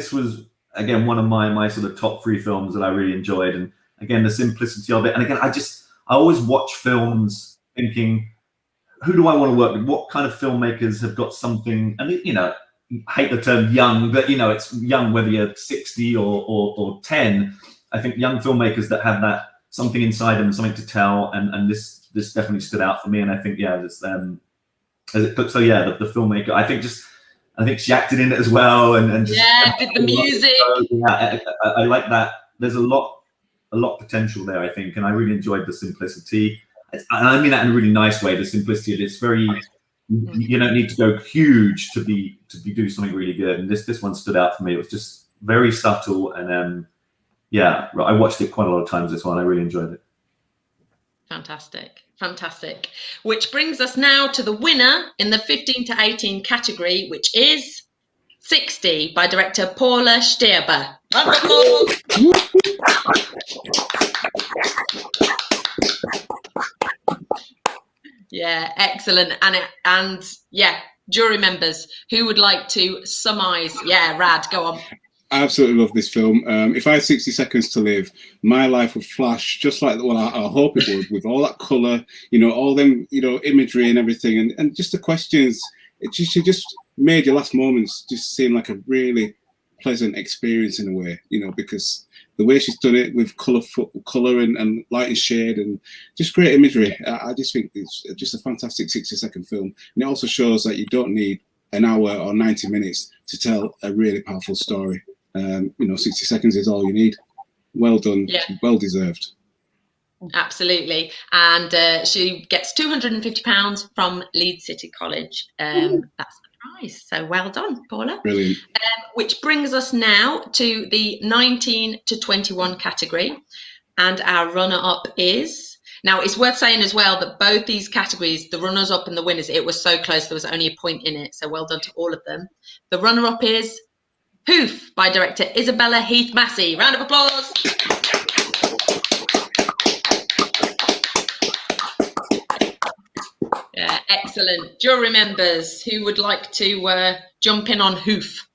again one of my sort of top 3 films that I really enjoyed, and again the simplicity of it. And again, I always watch films thinking, who do I want to work with? What kind of filmmakers have got something? And you know, I hate the term young, but you know, it's young whether you're 60 or 10. I think young filmmakers that have that something inside them, something to tell, and this definitely stood out for me. And I think this the filmmaker, I think she acted in it as well, and just, did the music. I like that. There's a lot potential there, I think, and I really enjoyed the simplicity, and I mean that in a really nice way. The simplicity, it's very, you don't need to go huge to do something really good, and this one stood out for me. It was just very subtle, and I watched it quite a lot of times. This one, I really enjoyed it. Fantastic. Which brings us now to the winner in the 15 to 18 category, which is 60 by director Paula Stierber. Yeah, excellent. And jury members, who would like to surmise? Yeah, Rad, go on. I absolutely love this film. If I had 60 seconds to live, my life would flash just like the one I hope it would, with all that colour, all them, imagery and everything, and just the questions. It just made your last moments just seem like a really pleasant experience in a way, because the way she's done it with colour and light and shade and just great imagery. I just think it's just a fantastic 60-second film, and it also shows that you don't need an hour or 90 minutes to tell a really powerful story. 60 seconds is all you need. Well done, well deserved. Absolutely. And she gets £250 from Leeds City College. That's the prize. So well done, Paula. Brilliant. Which brings us now to the 19 to 21 category. And our runner-up is... Now, it's worth saying as well that both these categories, the runners-up and the winners, it was so close, there was only a point in it. So well done to all of them. The runner-up is Hoof by director Isabella Heath Massey. Round of applause. Yeah, excellent. Jury members, who would like to jump in on Hoof?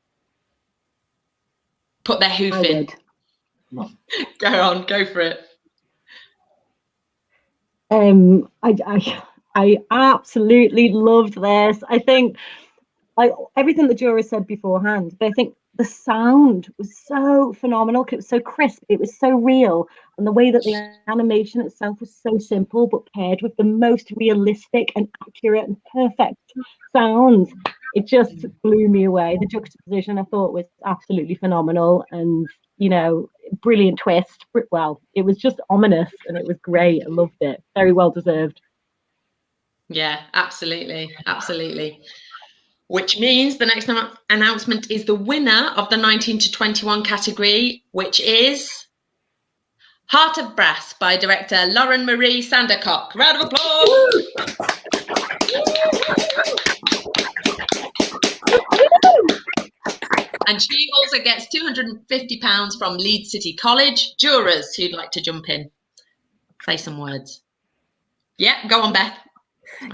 Put their hoof in. Go on, go for it. I absolutely loved this. I think, like everything the jurors said beforehand, but I think the sound was so phenomenal. It was so crisp, it was so real, and the way that the animation itself was so simple, but paired with the most realistic and accurate and perfect sounds, it just blew me away. The juxtaposition I thought was absolutely phenomenal, and brilliant twist. Well, it was just ominous and it was great. I loved it. Very well deserved. Yeah, absolutely. Which means the next announcement is the winner of the 19 to 21 category, which is Heart of Brass by director Lauren Marie Sandercock. Round of applause. And she also gets £250 from Leeds City College. Jurors who'd like to jump in, say some words. Yeah, go on, Beth.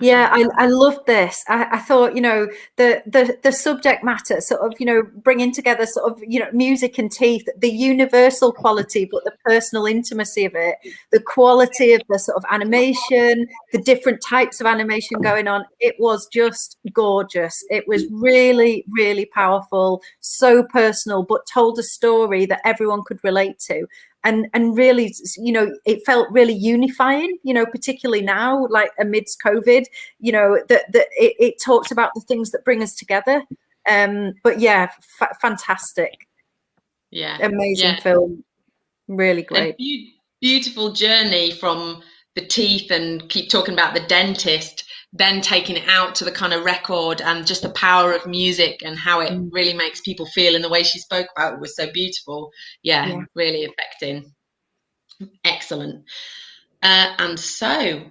Yeah, I loved this. I thought, the subject matter sort of, bringing together sort of, music and teeth, the universal quality, but the personal intimacy of it, the quality of the sort of animation, the different types of animation going on. It was just gorgeous. It was really, really powerful, so personal, but told a story that everyone could relate to. And really, it felt really unifying, particularly now, like amidst COVID, that it talks about the things that bring us together. But yeah, fantastic. Yeah. Amazing film. Really great. Beautiful journey from the teeth and keep talking about the dentist, then taking it out to the kind of record and just the power of music and how it really makes people feel, and the way she spoke about it was so beautiful. Yeah. Really affecting. Excellent. And so,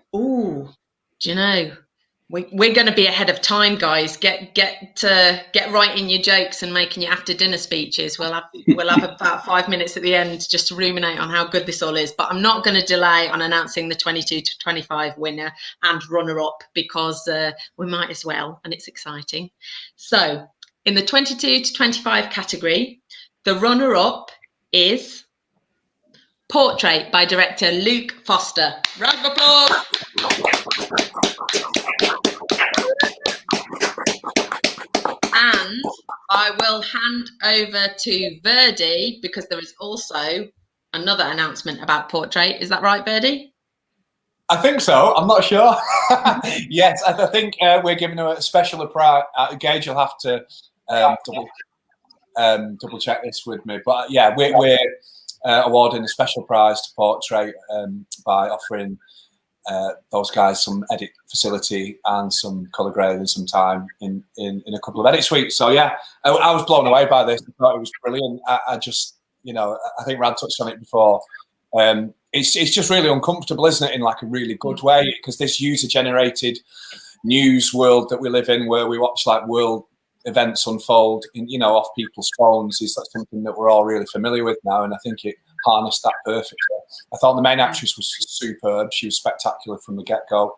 we're going to be ahead of time, guys. Get right in your jokes and making your after dinner speeches. We'll have about 5 minutes at the end just to ruminate on how good this all is. But I'm not going to delay on announcing the 22 to 25 winner and runner-up, because we might as well, and it's exciting. So, in the 22 to 25 category, the runner-up is Portrait by director Luke Foster. Round of applause. And I will hand over to Verdy, because there is also another announcement about Portrait. Is that right, Verdy? I think so. I'm not sure. Yes, I think we're giving her a special prize. Gage will have to double check this with me. But yeah, we're awarding a special prize to Portrait by offering those guys some edit facility and some colour grade and some time in a couple of edit suites. So yeah, I was blown away by this. I thought it was brilliant. I just, you know, I think Rad touched on it before. It's just really uncomfortable, isn't it, in like a really good way? Because this user-generated news world that we live in, where we watch like world events unfold, you know, off people's phones, is that something that we're all really familiar with now. And I think it harnessed that perfectly. I thought the main actress was superb. She was spectacular from the get-go.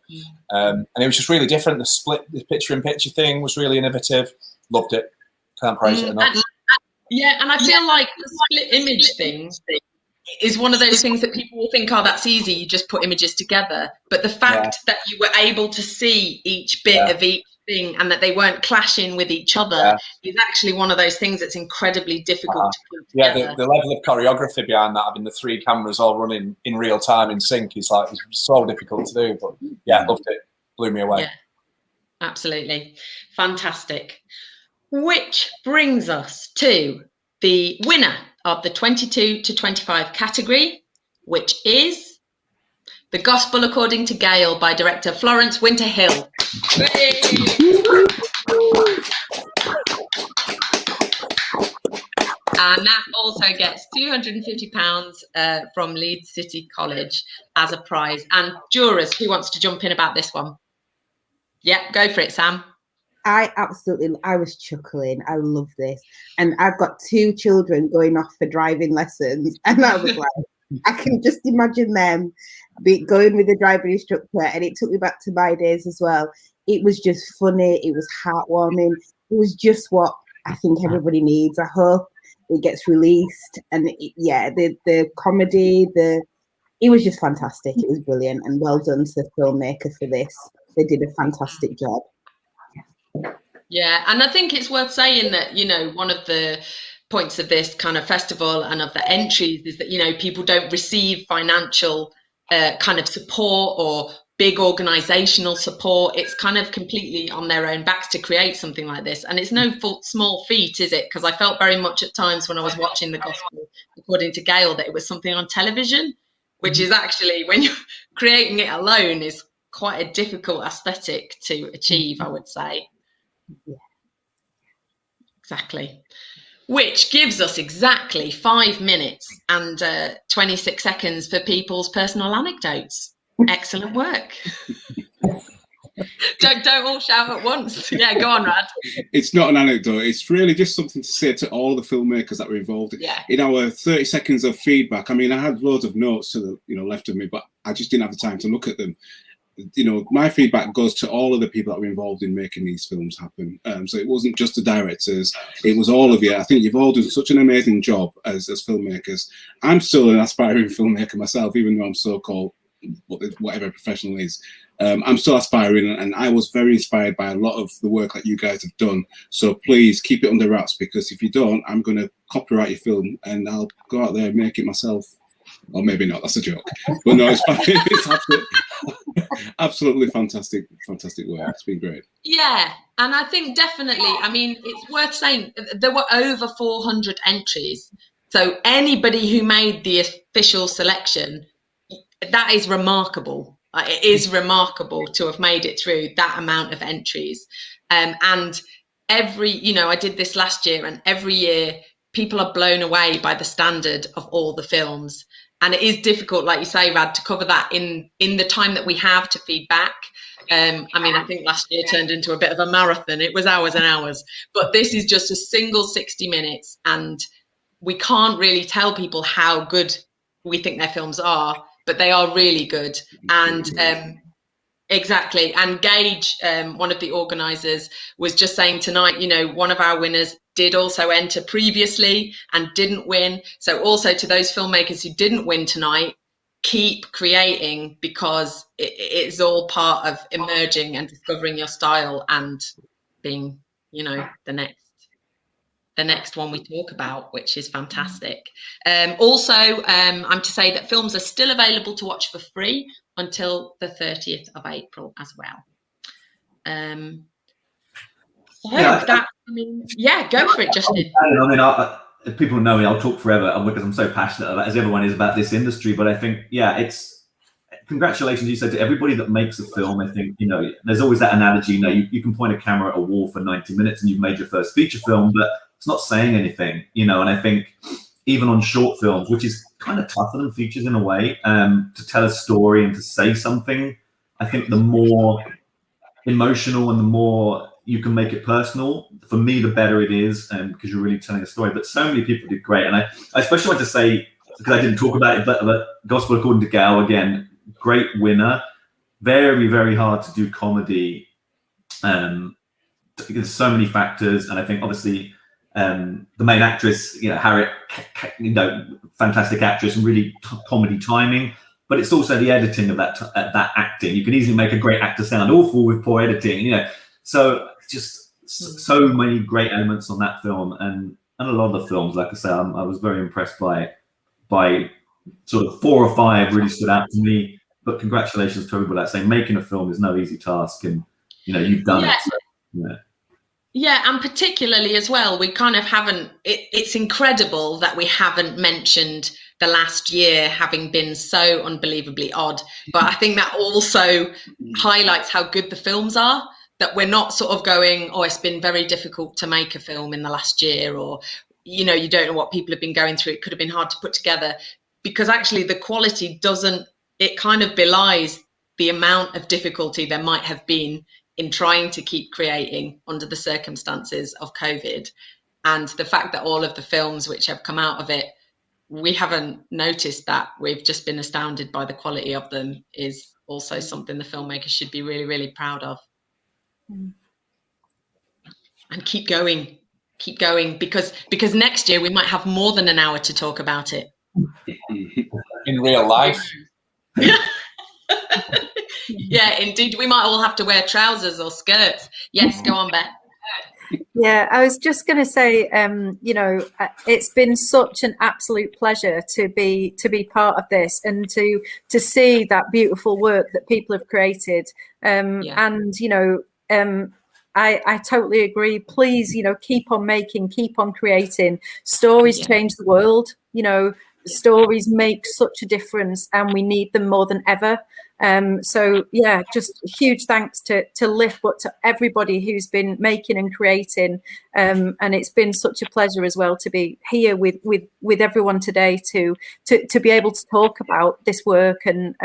And it was just really different. The picture-in-picture thing was really innovative. Loved it. Can't praise it enough. And I feel like the split image thing is one of those things that people will think, oh, that's easy, you just put images together. But the fact that you were able to see each bit of each thing and that they weren't clashing with each other is actually one of those things that's incredibly difficult to put together. Yeah, the level of choreography behind that, having the 3 cameras all running in real time in sync, is like, it's so difficult to do. But yeah, loved it. Blew me away. Yeah, absolutely. Fantastic. Which brings us to the winner of the 22 to 25 category, which is The Gospel According to Gail by director Florence Winter-Hill. And that also gets £250 from Leeds City College as a prize. And jurors, who wants to jump in about this one? Yeah, go for it, Sam. I was chuckling. I love this. And I've got 2 children going off for driving lessons. And I was like, I can just imagine them going with the driving instructor. And it took me back to my days as well. It was just funny. It was heartwarming. It was just what I think everybody needs. I hope it gets released. And the comedy, it was just fantastic. It was brilliant. And well done to the filmmaker for this. They did a fantastic job. Yeah, and I think it's worth saying that, you know, one of the points of this kind of festival and of the entries is that, you know, people don't receive financial kind of support or big organizational support. It's kind of completely on their own backs to create something like this. And it's no small feat, is it? Because I felt very much at times when I was watching The Gospel According to Gail that it was something on television, which is actually, when you're creating it alone, is quite a difficult aesthetic to achieve, I would say. Yeah. Exactly. Which gives us exactly 5 minutes and 26 seconds for people's personal anecdotes. Excellent work. don't all shout at once. Yeah, go on, Rad. It's not an anecdote. It's really just something to say to all the filmmakers that were involved. In our 30 seconds of feedback, I mean, I had loads of notes to the left of me, but I just didn't have the time to look at them. You know, my feedback goes to all of the people that were involved in making these films happen. So it wasn't just the directors, it was all of you. I think you've all done such an amazing job as filmmakers. I'm still an aspiring filmmaker myself, even though I'm so-called whatever professional is. I'm still aspiring, and I was very inspired by a lot of the work that you guys have done. So please keep it under wraps, because if you don't, I'm going to copyright your film and I'll go out there and make it myself. Or maybe not, that's a joke. But no, it's fine. It's absolutely fantastic work. It's been great. Yeah, and I think definitely, I mean, it's worth saying there were over 400 entries. So anybody who made the official selection, that is remarkable. It is remarkable to have made it through that amount of entries. And I did this last year, and every year people are blown away by the standard of all the films. And it is difficult, like you say, Rad, to cover that in the time that we have to feed back. I mean, I think last year turned into a bit of a marathon. It was hours and hours. But this is just a single 60 minutes. And we can't really tell people how good we think their films are, but they are really good. And exactly. And Gage, one of the organisers, was just saying tonight, you know, one of our winners did also enter previously and didn't win. So also to those filmmakers who didn't win tonight, keep creating, because it's all part of emerging and discovering your style and being, you know, the next the next one we talk about, which is fantastic. Also, I'm to say that films are still available to watch for free until the 30th of April as well. Go for it, Justin. I mean, people know me, I'll talk forever because I'm so passionate about, as everyone is, about this industry. But I think, it's congratulations, you said, to everybody that makes a film. I think, there's always that analogy, you can point a camera at a wall for 90 minutes and you've made your first feature film, but it's not saying anything, and I think even on short films, which is kind of tougher than features in a way, to tell a story and to say something, I think the more emotional and the more you can make it personal, for me, the better it is, because you're really telling a story. But so many people did great. And I especially want to say, because I didn't talk about it, but Gospel According to Gal, again, great winner. Very, very hard to do comedy. There's so many factors. And I think, obviously, the main actress, Harriet, fantastic actress and really comedy timing. But it's also the editing of that acting. You can easily make a great actor sound awful with poor editing, So just so many great elements on that film, and a lot of the films, like I say, I was very impressed by sort of 4 or 5 really stood out to me. But congratulations to everybody. Saying making a film is no easy task, and you've done it. So, Yeah, and particularly as well, we kind of haven't. It's incredible that we haven't mentioned the last year having been so unbelievably odd. But I think that also highlights how good the films are. That we're not sort of going, oh, it's been very difficult to make a film in the last year, or, you don't know what people have been going through. It could have been hard to put together, because actually the quality it kind of belies the amount of difficulty there might have been in trying to keep creating under the circumstances of COVID. And the fact that all of the films which have come out of it, we haven't noticed that. We've just been astounded by the quality of them, is also something the filmmakers should be really, really proud of. And keep going, because next year we might have more than an hour to talk about it. In real life. Yeah, indeed. We might all have to wear trousers or skirts. Yes, go on, Beth. Yeah, I was just going to say, it's been such an absolute pleasure to be part of this, and to see that beautiful work that people have created. And I totally agree. Please, keep on making, keep on creating. Stories change the world. Stories make such a difference, and we need them more than ever. Just huge thanks to Lift, but to everybody who's been making and creating. And it's been such a pleasure as well to be here with everyone today to be able to talk about this work and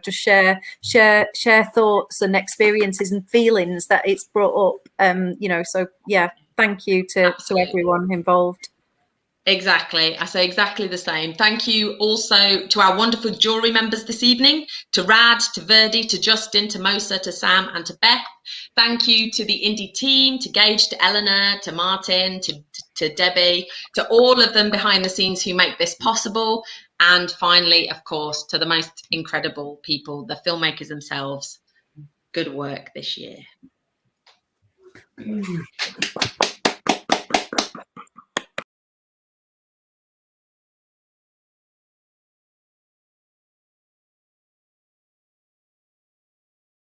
just share thoughts and experiences and feelings that it's brought up. Thank you to everyone involved. Exactly. I say exactly the same. Thank you also to our wonderful jury members this evening, to Rad, to Verdy, to Justin, to Mosa, to Sam and to Beth. Thank you to the indie team, to Gage, to Eleanor, to Martin, to Debbie, to all of them behind the scenes who make this possible. And finally, of course, to the most incredible people, the filmmakers themselves. Good work this year.